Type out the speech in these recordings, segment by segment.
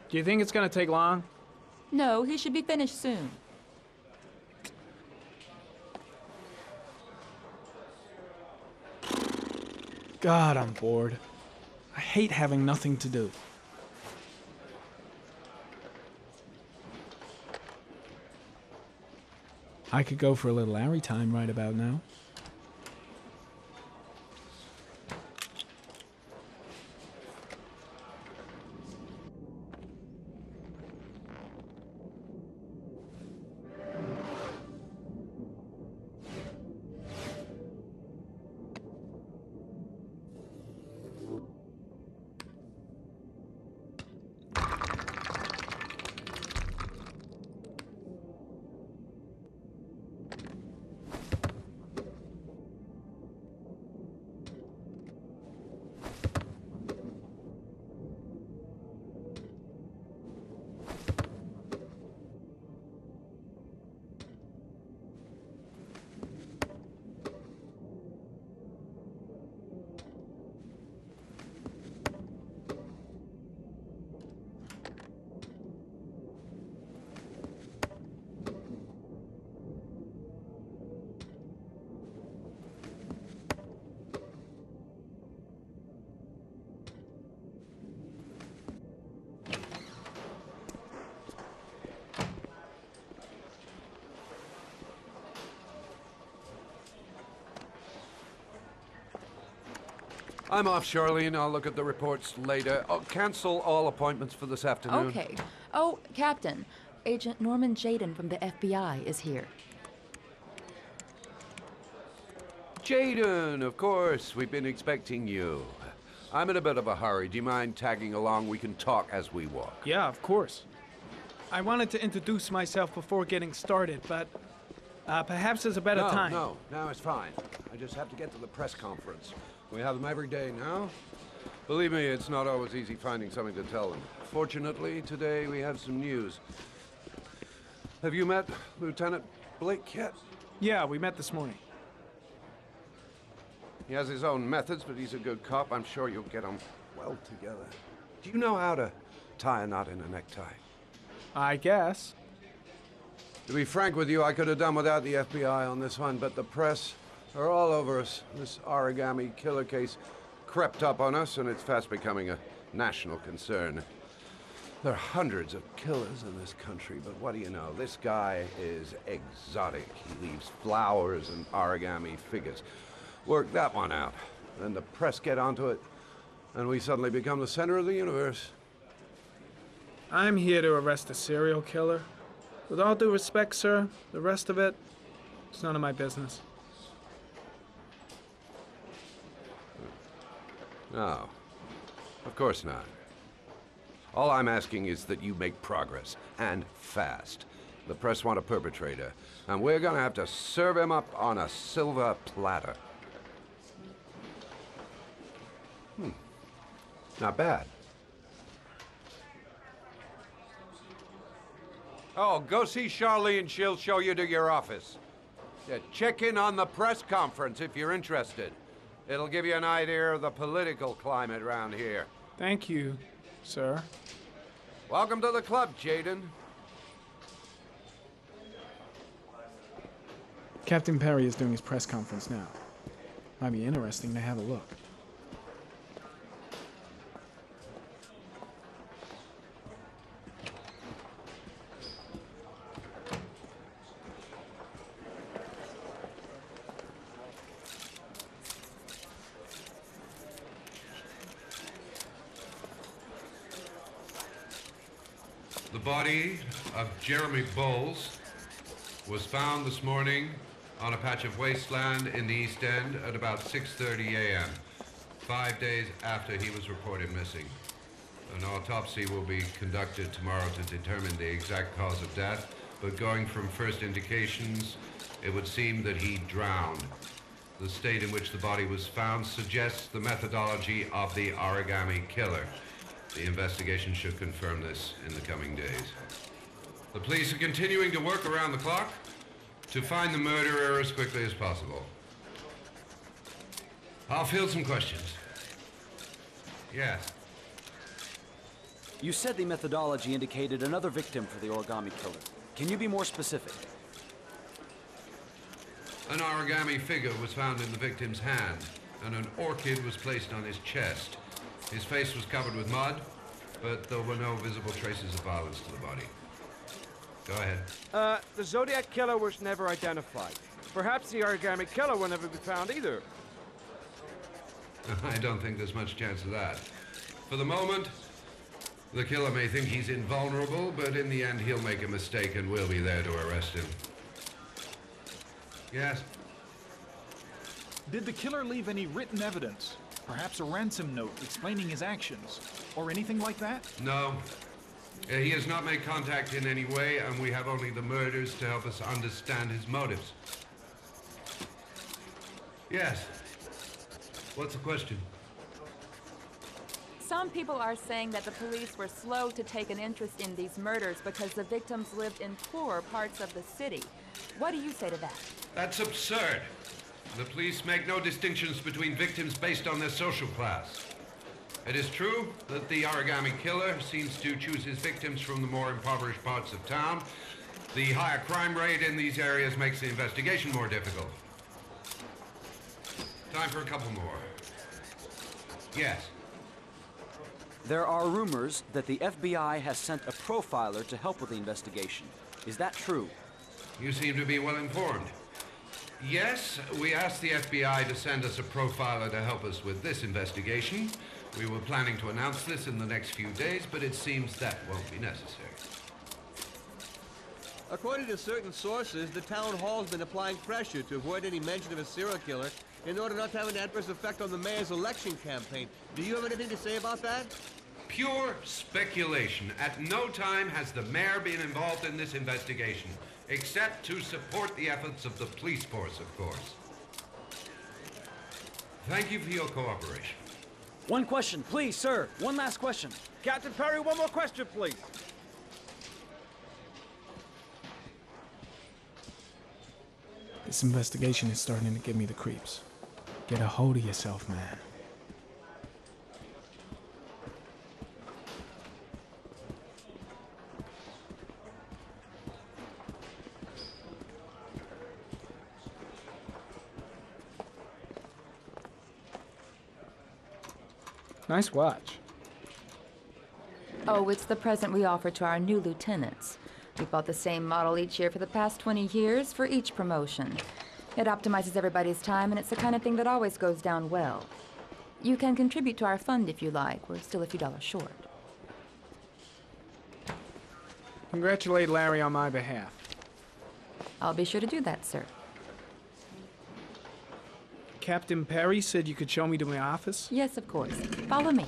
Do you think it's gonna take long? No, he should be finished soon. God, I'm bored. I hate having nothing to do. I could go for a little Larry time right about now. I'm off, Charlene. I'll look at the reports later. Oh, cancel all appointments for this afternoon. Okay. Oh, Captain, Agent Norman Jayden from the FBI is here. Jayden, of course. We've been expecting you. I'm in a bit of a hurry. Do you mind tagging along? We can talk as we walk. Yeah, of course. I wanted to introduce myself before getting started, but perhaps there's a better time. No, it's fine. I just have to get to the press conference. We have them every day now. Believe me, it's not always easy finding something to tell them. Fortunately, today we have some news. Have you met Lieutenant Blake yet? Yeah, we met this morning. He has his own methods, but he's a good cop. I'm sure you'll get on well together. Do you know how to tie a knot in a necktie? I guess. To be frank with you, I could have done without the FBI on this one, but the press are all over us. This origami killer case crept up on us, and it's fast becoming a national concern. There are hundreds of killers in this country, but what do you know? This guy is exotic. He leaves flowers and origami figures. Work that one out. Then the press get onto it, and we suddenly become the center of the universe. I'm here to arrest a serial killer. With all due respect, sir, the rest of it, it's none of my business. No, of course not. All I'm asking is that you make progress, and fast. The press want a perpetrator, and we're gonna have to serve him up on a silver platter. Not bad. Oh, go see Charlene. She'll show you to your office. Yeah, check in on the press conference if you're interested. It'll give you an idea of the political climate around here. Thank you, sir. Welcome to the club, Jayden. Captain Perry is doing his press conference now. Might be interesting to have a look. The body of Jeremy Bowles was found this morning on a patch of wasteland in the East End at about 6:30 a.m., 5 days after he was reported missing. An autopsy will be conducted tomorrow to determine the exact cause of death, but going from first indications, it would seem that he drowned. The state in which the body was found suggests the methodology of the origami killer. The investigation should confirm this in the coming days. The police are continuing to work around the clock to find the murderer as quickly as possible. I'll field some questions. Yes. You said the methodology indicated another victim for the origami killer. Can you be more specific? An origami figure was found in the victim's hand, and an orchid was placed on his chest. His face was covered with mud, but there were no visible traces of violence to the body. Go ahead. The Zodiac Killer was never identified. Perhaps the origami killer will never be found either. I don't think there's much chance of that. For the moment, the killer may think he's invulnerable, but in the end he'll make a mistake and we'll be there to arrest him. Yes? Did the killer leave any written evidence? Perhaps a ransom note explaining his actions? Or anything like that? No. He has not made contact in any way, and we have only the murders to help us understand his motives. Yes. What's the question? Some people are saying that the police were slow to take an interest in these murders because the victims lived in poorer parts of the city. What do you say to that? That's absurd. The police make no distinctions between victims based on their social class. It is true that the origami killer seems to choose his victims from the more impoverished parts of town. The higher crime rate in these areas makes the investigation more difficult. Time for a couple more. Yes. There are rumors that the FBI has sent a profiler to help with the investigation. Is that true? You seem to be well informed. Yes, we asked the FBI to send us a profiler to help us with this investigation. We were planning to announce this in the next few days, but it seems that won't be necessary. According to certain sources, the town hall's been applying pressure to avoid any mention of a serial killer in order not to have an adverse effect on the mayor's election campaign. Do you have anything to say about that? Pure speculation. At no time has the mayor been involved in this investigation, except to support the efforts of the police force, of course. Thank you for your cooperation. One question, please, sir. One last question. Captain Perry, one more question, please. This investigation is starting to give me the creeps. Get a hold of yourself, man. Nice watch. Oh, it's the present we offer to our new lieutenants. We've bought the same model each year for the past 20 years for each promotion. It optimizes everybody's time, and it's the kind of thing that always goes down well. You can contribute to our fund if you like. We're still a few dollars short. Congratulate Larry on my behalf. I'll be sure to do that, sir. Captain Perry said you could show me to my office? Yes, of course. Follow me.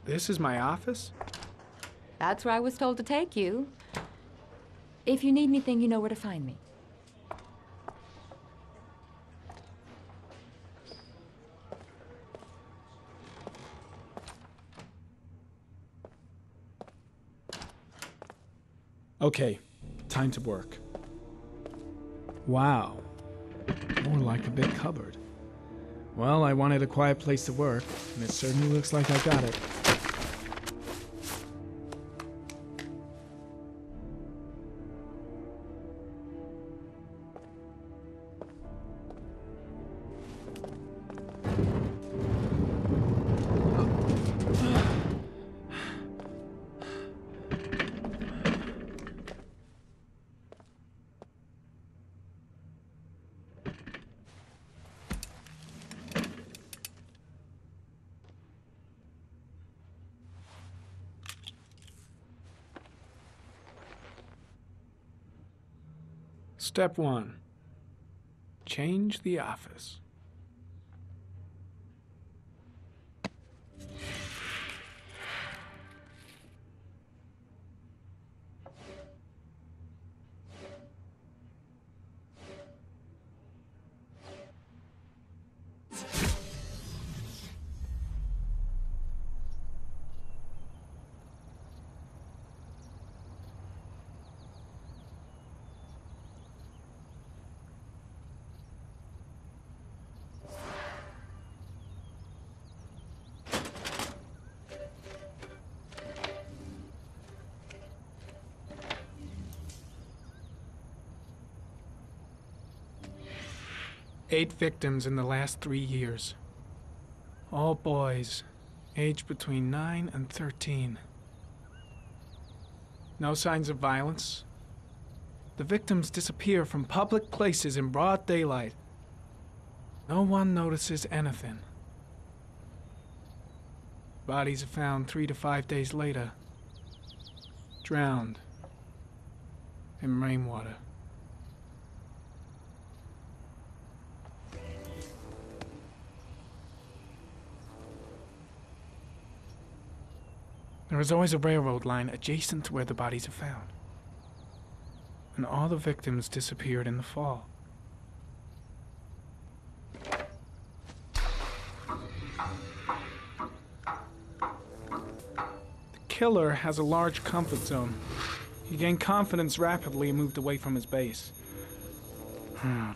This is my office? That's where I was told to take you. If you need anything, you know where to find me. Okay, time to work. Wow, more like a big cupboard. Well, I wanted a quiet place to work, and it certainly looks like I got it. Step 1. Change the office. 8 victims in the last 3 years. All boys, aged between 9 and 13. No signs of violence. The victims disappear from public places in broad daylight. No one notices anything. Bodies are found 3 to 5 days later, drowned in rainwater. There is always a railroad line adjacent to where the bodies are found. And all the victims disappeared in the fall. The killer has a large comfort zone. He gained confidence rapidly and moved away from his base.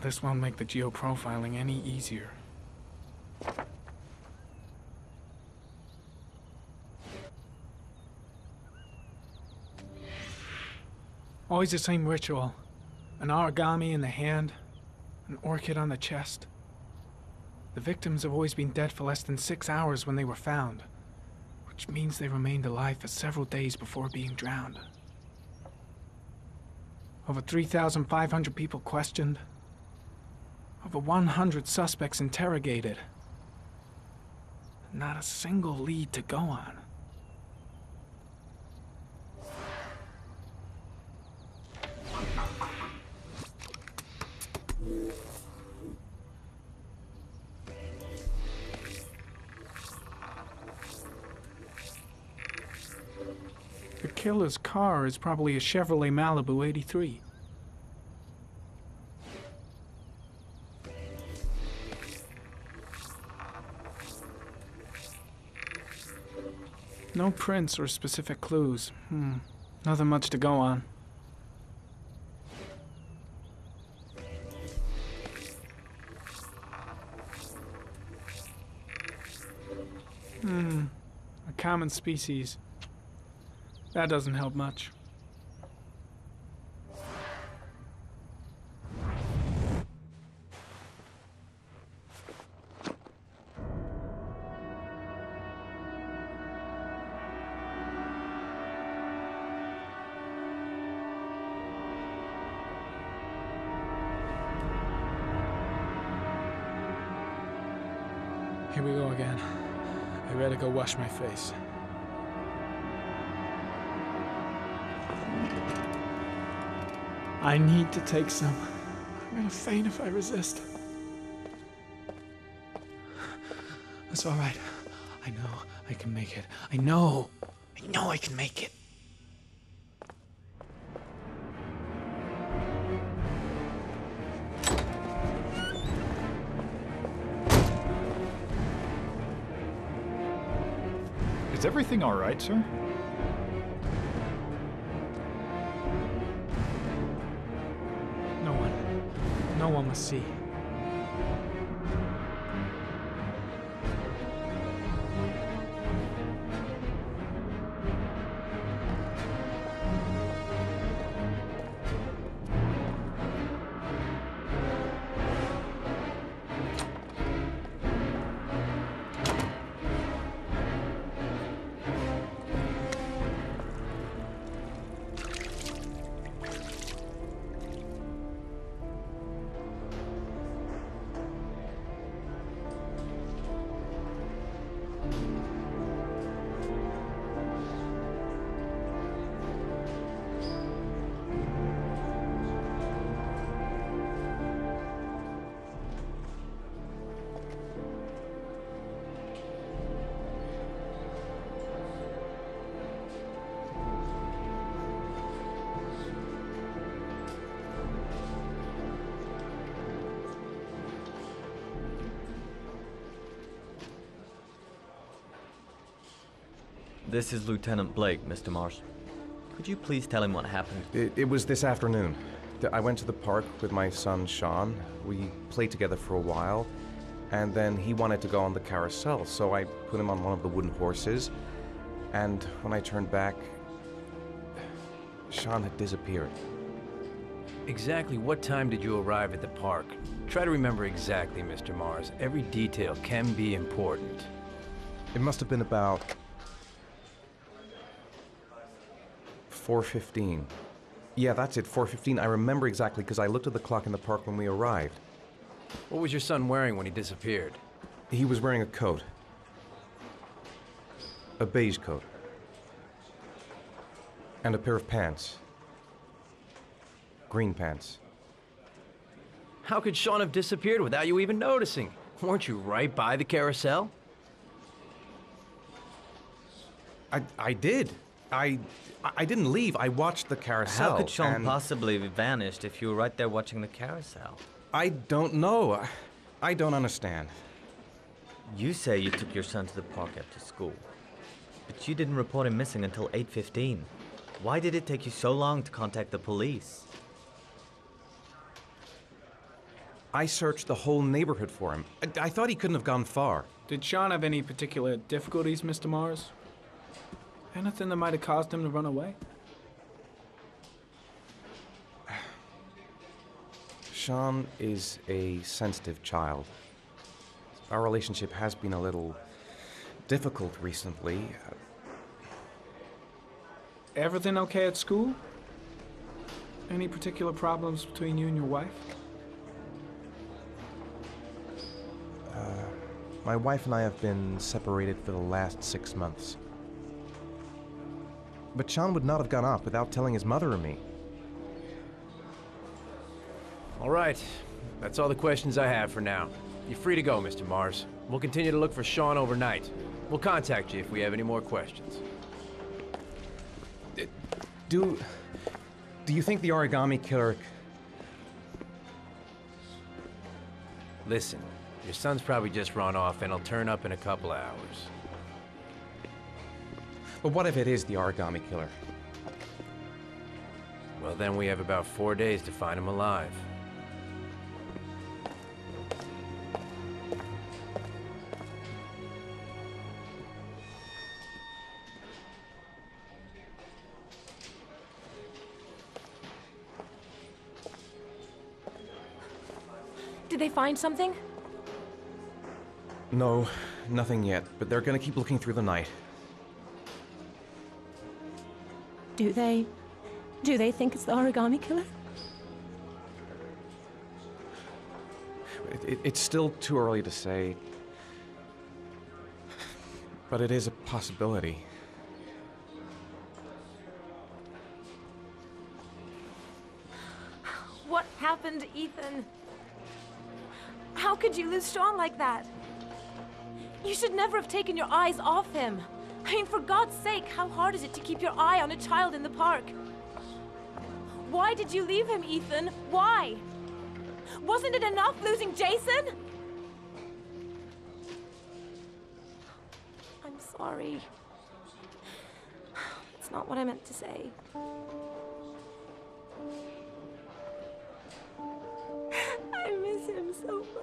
This won't make the geoprofiling any easier. Always the same ritual. An origami in the hand, an orchid on the chest. The victims have always been dead for less than 6 hours when they were found, which means they remained alive for several days before being drowned. Over 3,500 people questioned. Over 100 suspects interrogated. Not a single lead to go on. The killer's car is probably a Chevrolet Malibu 83. No prints or specific clues. Nothing much to go on. A common species. That doesn't help much. Here we go again. I better go wash my face. I need to take some. I'm gonna faint if I resist. That's all right. I know I can make it. I know I can make it. Is everything all right, sir? No one must see. This is Lieutenant Blake, Mr. Marsh. Could you please tell him what happened? It was this afternoon. I went to the park with my son, Sean. We played together for a while, and then he wanted to go on the carousel, so I put him on one of the wooden horses, and when I turned back, Sean had disappeared. Exactly what time did you arrive at the park? Try to remember exactly, Mr. Mars. Every detail can be important. It must have been about 4:15. Yeah, that's it, 4:15. I remember exactly because I looked at the clock in the park when we arrived. What was your son wearing when he disappeared? He was wearing a coat. A beige coat. And a pair of pants. Green pants. How could Sean have disappeared without you even noticing? Weren't you right by the carousel? I did. I didn't leave. I watched the carousel. How could Sean and possibly have vanished if you were right there watching the carousel? I don't know. I don't understand. You say you took your son to the park after school, but you didn't report him missing until 8:15. Why did it take you so long to contact the police? I searched the whole neighborhood for him. I thought he couldn't have gone far. Did Sean have any particular difficulties, Mr. Mars? Anything that might have caused him to run away? Sean is a sensitive child. Our relationship has been a little difficult recently. Everything okay at school? Any particular problems between you and your wife? My wife and I have been separated for the last 6 months. But Sean would not have gone off without telling his mother or me. All right. That's all the questions I have for now. You're free to go, Mr. Mars. We'll continue to look for Sean overnight. We'll contact you if we have any more questions. Do you think the origami killer... Listen, your son's probably just run off and he'll turn up in a couple of hours. But what if it is the origami killer? Well, then we have about 4 days to find him alive. Did they find something? No, nothing yet, but they're gonna keep looking through the night. Do they think it's the origami killer? It's still too early to say, but it is a possibility. What happened, Ethan? How could you lose Sean like that? You should never have taken your eyes off him. I mean, for God's sake, how hard is it to keep your eye on a child in the park? Why did you leave him, Ethan? Why? Wasn't it enough losing Jason? I'm sorry. It's not what I meant to say. I miss him so much.